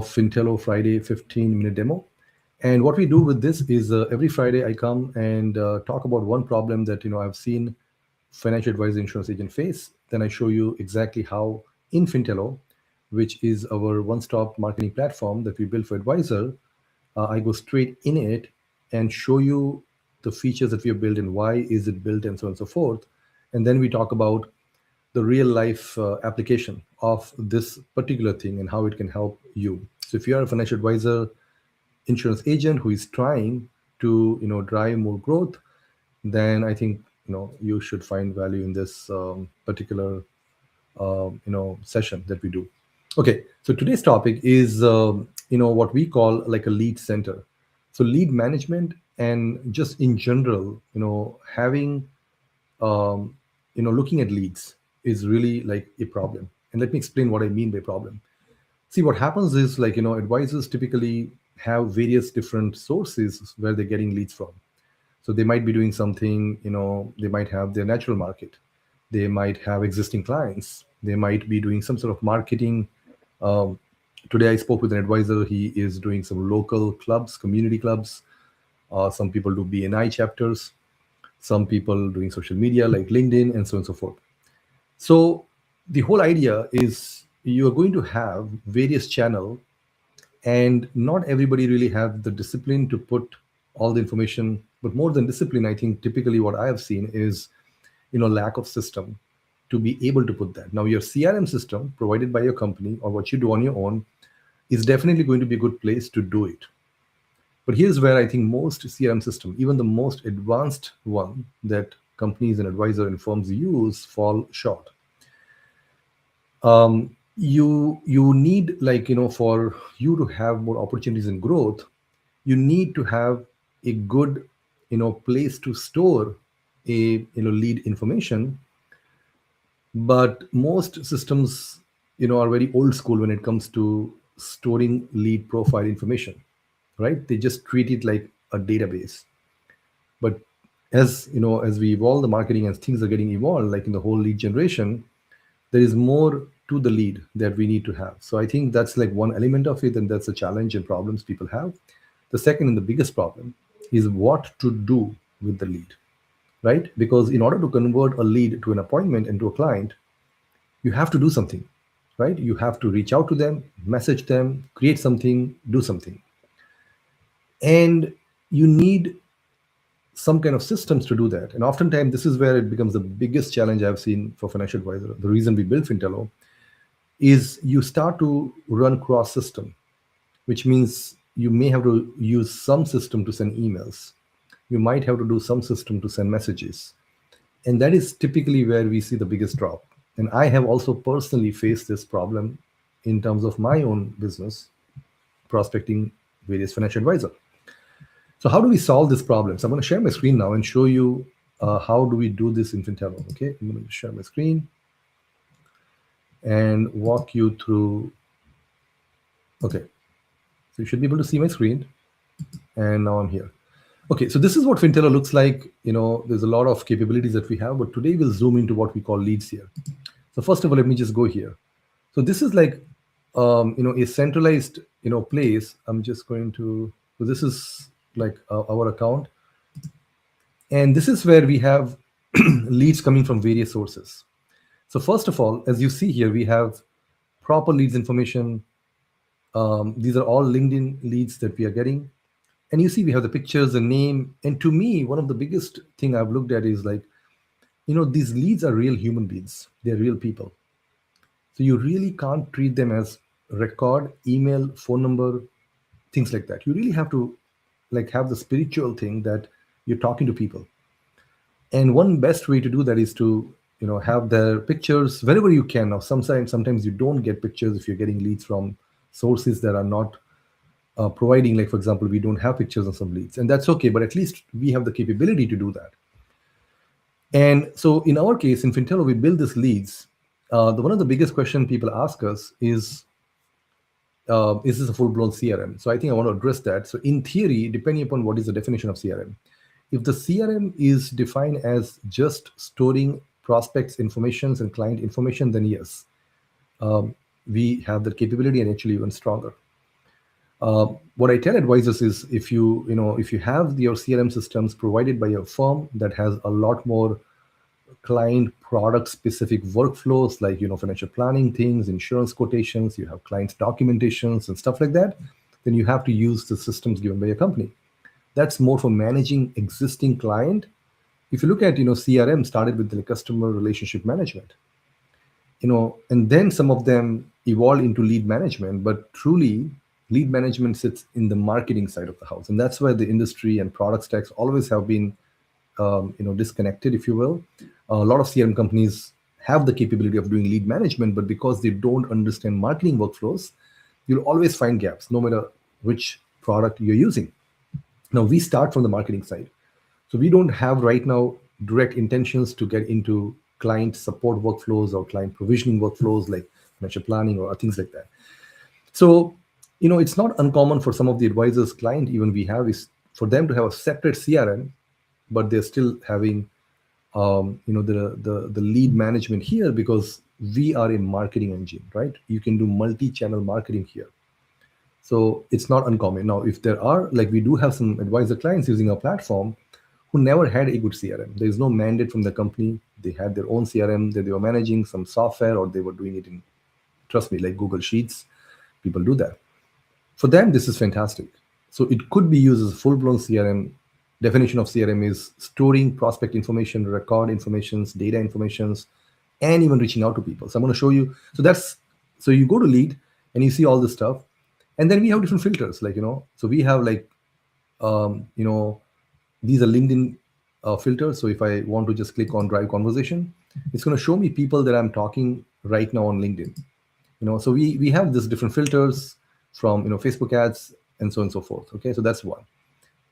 of Fintello Friday 15-minute demo. And what we do with this is every Friday I come and talk about one problem that I've seen financial advisor insurance agent face. Then I show you exactly how in Fintello, which is our one-stop marketing platform that we built for advisor, I go straight in it and show you the features that we have built and why is it built and so on and so forth. And then we talk about the real life application of this particular thing and how it can help you. So if you are a financial advisor, insurance agent who is trying to drive more growth, then I think you should find value in this particular session that we do. Okay, so today's topic is what we call like a lead center. So lead management and just in general, having looking at leads is really like a problem. And let me explain what I mean by problem. See, what happens is like advisors typically have various different sources where they're getting leads from. So they might be doing something, they might have their natural market. They might have existing clients. They might be doing some sort of marketing. Today I spoke with an advisor. He is doing some local clubs, community clubs. Some people do BNI chapters. Some people doing social media like LinkedIn and so on and so forth. So the whole idea is you're going to have various channels, and not everybody really have the discipline to put all the information. But more than discipline, I think typically what I have seen is lack of system to be able to put that. Now your CRM system provided by your company or what you do on your own is definitely going to be a good place to do it. But here's where I think most CRM system, even the most advanced one that companies and advisor and firms use, fall short. You need for you to have more opportunities and growth, you need to have a good place to store a lead information. But most systems are very old school when it comes to storing lead profile information, right? They just treat it like a database. But as as we evolve the marketing and things are getting evolved, like in the whole lead generation, there is more to the lead that we need to have. So I think that's like one element of it, and that's a challenge and problems people have. The second and the biggest problem is what to do with the lead, right? Because in order to convert a lead to an appointment and to a client, you have to do something, right? You have to reach out to them, message them, create something, do something. And you need some kind of systems to do that. And oftentimes this is where it becomes the biggest challenge I've seen for financial advisor. The reason we built Fintello is you start to run cross system, which means you may have to use some system to send emails. You might have to do some system to send messages. And that is typically where we see the biggest drop. And I have also personally faced this problem in terms of my own business, prospecting various financial advisor. So how do we solve this problem? So I'm going to share my screen now and show you how do we do this in Fintello. Okay, I'm going to share my screen and walk you through. Okay, so you should be able to see my screen. And now I'm here. Okay, so this is what Fintello looks like. There's a lot of capabilities that we have, but today we'll zoom into what we call leads here. So first of all, let me just go here. So this is like, a centralized, place. I'm just going to, so this is like our account. And this is where we have leads coming from various sources. So first of all, as you see here, we have proper leads information. These are all LinkedIn leads that we are getting. And you see we have the pictures, the name. And to me, one of the biggest thing I've looked at is like, these leads are real human beings. They're real people. So you really can't treat them as record, email, phone number, things like that. You really have to like have the spiritual thing that you're talking to people. And one best way to do that is to, have their pictures wherever you can. Now, sometimes you don't get pictures if you're getting leads from sources that are not providing, like, for example, we don't have pictures on some leads, and that's okay, but at least we have the capability to do that. And so in our case, in Fintello, we build these leads. One of the biggest questions people ask us is this a full-blown CRM? So I think I want to address that. So in theory, depending upon what is the definition of CRM, if the CRM is defined as just storing prospects informations and client information, then yes, we have the capability and actually even stronger. What I tell advisors is, if you have your CRM systems provided by a firm that has a lot more client product specific workflows, like financial planning things, insurance quotations, you have client documentations and stuff like that, then you have to use the systems given by your company. That's more for managing existing client. If you look at CRM started with the customer relationship management, and then some of them evolved into lead management, but truly lead management sits in the marketing side of the house, and that's where the industry and product stacks always have been disconnected, if you will. A lot of CRM companies have the capability of doing lead management, but because they don't understand marketing workflows, you'll always find gaps no matter which product you're using. Now we start from the marketing side, so we don't have right now direct intentions to get into client support workflows or client provisioning workflows like financial planning or things like that. So, it's not uncommon for some of the advisors client even we have is for them to have a separate CRM, but they're still having the lead management here because we are a marketing engine, right? You can do multi-channel marketing here. So it's not uncommon. Now, if there are, like we do have some advisor clients using our platform who never had a good CRM. There is no mandate from the company. They had their own CRM that they were managing some software or they were doing it in, trust me, like Google Sheets. People do that. For them, this is fantastic. So it could be used as a full-blown CRM. Definition of CRM is storing prospect information, record informations, data informations, and even reaching out to people. So I'm going to show you. So you go to lead and you see all this stuff. And then we have different filters, so we have these are LinkedIn filters. So if I want to just click on drive conversation, it's going to show me people that I'm talking right now on LinkedIn. So we have these different filters from Facebook ads and so on and so forth. Okay, so that's one.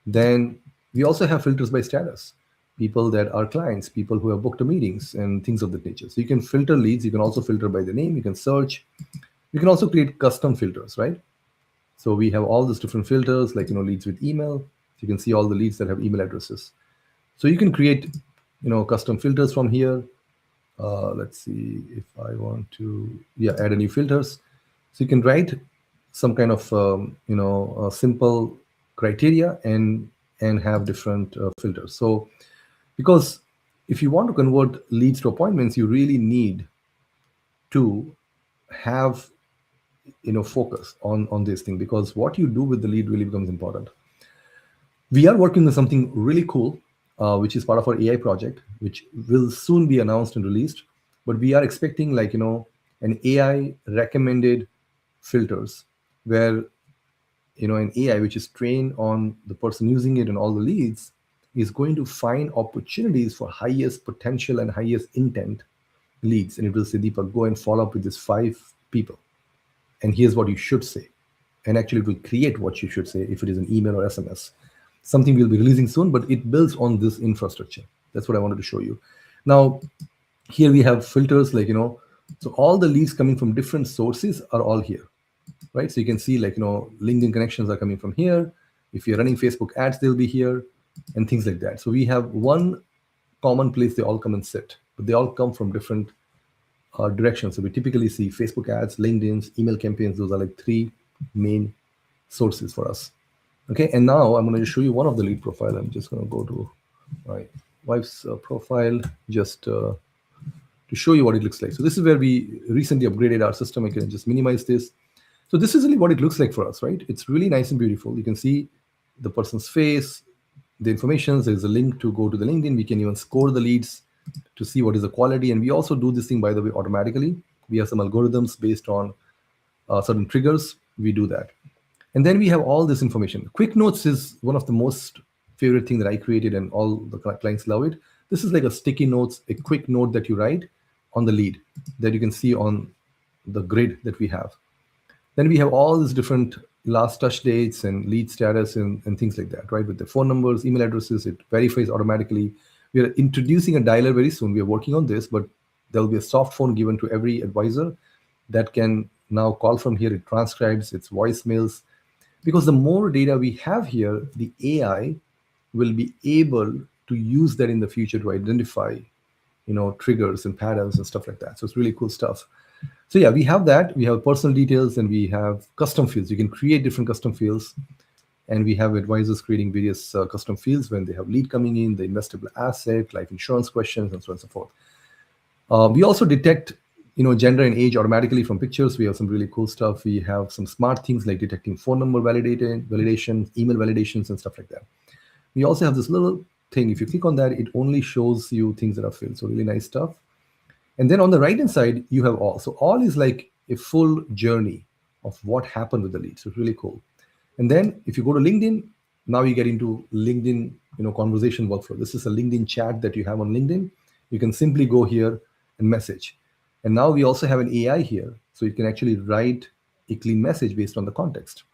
Then we also have filters by status, people that are clients, people who have booked meetings and things of that nature. So you can filter leads. You can also filter by the name. You can search. You can also create custom filters, right? So we have all these different filters, like leads with email. So you can see all the leads that have email addresses. So you can create custom filters from here. Let's see if I want to add a new filters. So you can write some kind of simple criteria and have different filters. So because if you want to convert leads to appointments, you really need to have focus on this thing, because what you do with the lead really becomes important. We are working on something really cool, which is part of our AI project, which will soon be announced and released. But we are expecting an AI recommended filters where an AI which is trained on the person using it and all the leads is going to find opportunities for highest potential and highest intent leads. And it will say, Deepak, go and follow up with these 5 people. And here's what you should say. And actually it will create what you should say if it is an email or SMS. Something we'll be releasing soon, but it builds on this infrastructure. That's what I wanted to show you. Now, here we have filters so all the leads coming from different sources are all here, right? So you can see LinkedIn connections are coming from here. If you're running Facebook ads, they'll be here and things like that. So we have one common place they all come and sit, but they all come from different directions. So we typically see Facebook ads, LinkedIn's, email campaigns. Those are 3 main sources for us. Okay, and now I'm going to show you one of the lead profile. I'm just going to go to my wife's profile just to show you what it looks like. So this is where we recently upgraded our system. I can just minimize this. So this is really what it looks like for us, right? It's really nice and beautiful. You can see the person's face, the information. There's a link to go to the LinkedIn. We can even score the leads to see what is the quality. And we also do this thing, by the way, automatically. We have some algorithms based on certain triggers. We do that. And then we have all this information. Quick notes is one of the most favorite thing that I created, and all the clients love it. This is like a sticky notes, a quick note that you write on the lead that you can see on the grid that we have. Then we have all these different last touch dates and lead status and things like that, right? With the phone numbers, email addresses, it verifies automatically. We are introducing a dialer very soon. We are working on this, but there will be a soft phone given to every advisor that can now call from here. It transcribes its voicemails. Because the more data we have here, the AI will be able to use that in the future to identify, triggers and patterns and stuff like that. So it's really cool stuff. So yeah, we have that. We have personal details and we have custom fields. You can create different custom fields. And we have advisors creating various custom fields when they have lead coming in, the investable asset, life insurance questions, and so on and so forth. We also detect, gender and age automatically from pictures. We have some really cool stuff. We have some smart things like detecting phone number validation, email validations, and stuff like that. We also have this little thing. If you click on that, it only shows you things that are filled. So really nice stuff. And then on the right hand side, you have all. So all is like a full journey of what happened with the lead. So it's really cool. And then if you go to LinkedIn, now you get into LinkedIn, conversation workflow. This is a LinkedIn chat that you have on LinkedIn. You can simply go here and message. And now we also have an AI here. So you can actually write a clean message based on the context.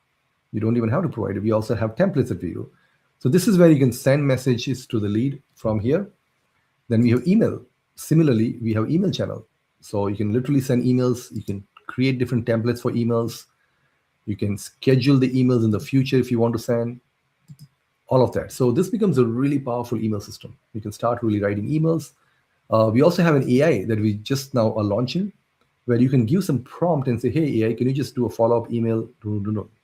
You don't even have to provide it. We also have templates that we do. So this is where you can send messages to the lead from here. Then we have email. Similarly, we have email channel. So you can literally send emails. You can create different templates for emails. You can schedule the emails in the future if you want to send all of that. So this becomes a really powerful email system. You can start really writing emails. We also have an AI that we just now are launching, where you can give some prompt and say, hey, AI, can you just do a follow-up email?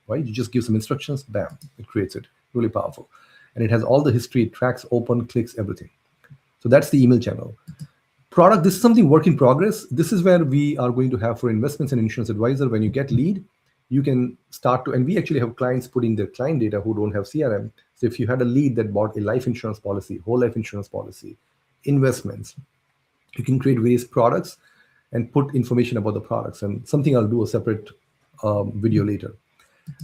Right? You just give some instructions, bam, it creates it. Really powerful. And it has all the history, it tracks, open, clicks, everything. So that's the email channel. Product, this is something work in progress. This is where we are going to have for investments and insurance advisor, when you get lead, you can start to, and we actually have clients putting their client data who don't have CRM. So if you had a lead that bought a life insurance policy, whole life insurance policy, investments, you can create various products and put information about the products. And something I'll do a separate video later.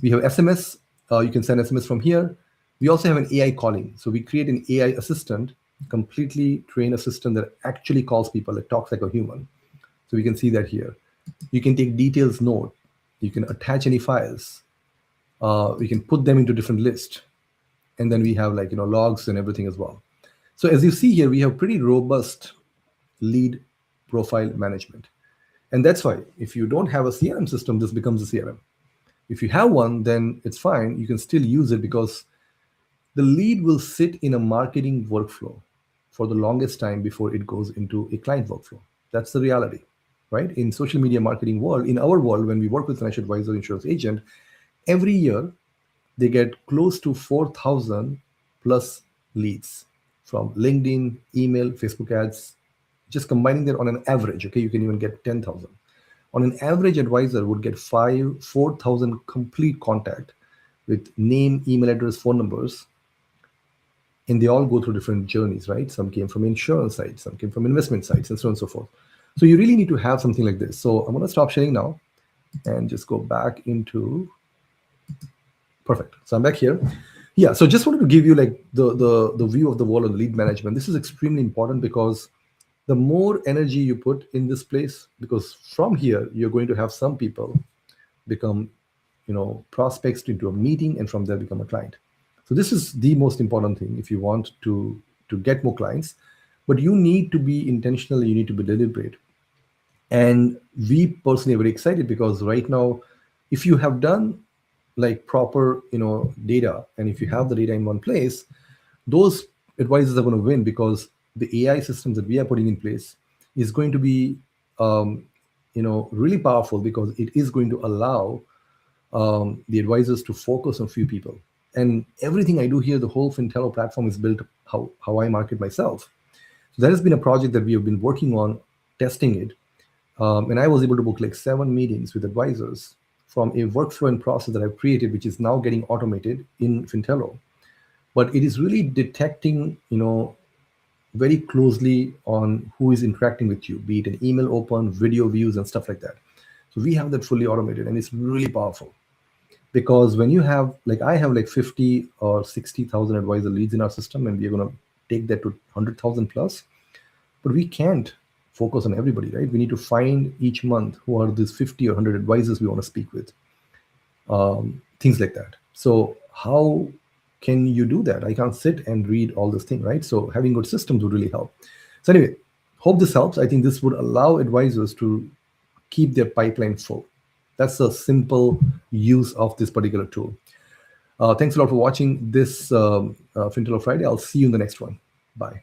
We have SMS. You can send SMS from here. We also have an AI calling. So we create an AI assistant, completely trained assistant that actually calls people, that talks like a human. So we can see that here. You can take details note. You can attach any files. We can put them into different lists. And then we have logs and everything as well. So as you see here, we have pretty robust lead profile management. And that's why if you don't have a CRM system, this becomes a CRM. If you have one, then it's fine. You can still use it because the lead will sit in a marketing workflow for the longest time before it goes into a client workflow. That's the reality, right? In social media marketing world, in our world, when we work with financial advisor, insurance agent, every year they get close to 4,000 plus leads from LinkedIn, email, Facebook ads, just combining that on an average. Okay, you can even get 10,000. On an average, advisor would get 4,000 complete contact with name, email address, phone numbers, and they all go through different journeys, right? Some came from insurance sites, some came from investment sites, and so on and so forth. So you really need to have something like this. So I'm going to stop sharing now and just go back into, perfect. So I'm back here. Yeah, so just wanted to give you the view of the world of lead management. This is extremely important because the more energy you put in this place, because from here, you're going to have some people become, prospects into a meeting, and from there become a client. So this is the most important thing if you want to get more clients. But you need to be intentional, you need to be deliberate. And we personally are very excited because right now, if you have done proper, data, and if you have the data in one place, those advisors are going to win because the AI systems that we are putting in place is going to be, really powerful because it is going to allow the advisors to focus on few people. And everything I do here, the whole Fintello platform is built how I market myself. So that has been a project that we have been working on, testing it. And I was able to book 7 meetings with advisors from a workflow and process that I've created, which is now getting automated in Fintello. But it is really detecting, very closely on who is interacting with you, be it an email open, video views, and stuff like that. So we have that fully automated, and it's really powerful. Because when you have, I have 50 or 60,000 advisor leads in our system, and we're going to take that to 100,000 plus. But we can't focus on everybody, right? We need to find each month who are these 50 or 100 advisors we want to speak with, things like that. So how can you do that? I can't sit and read all this thing, right? So having good systems would really help. So anyway, hope this helps. I think this would allow advisors to keep their pipeline full. That's a simple use of this particular tool. Thanks a lot for watching this Fintello Friday. I'll see you in the next one. Bye.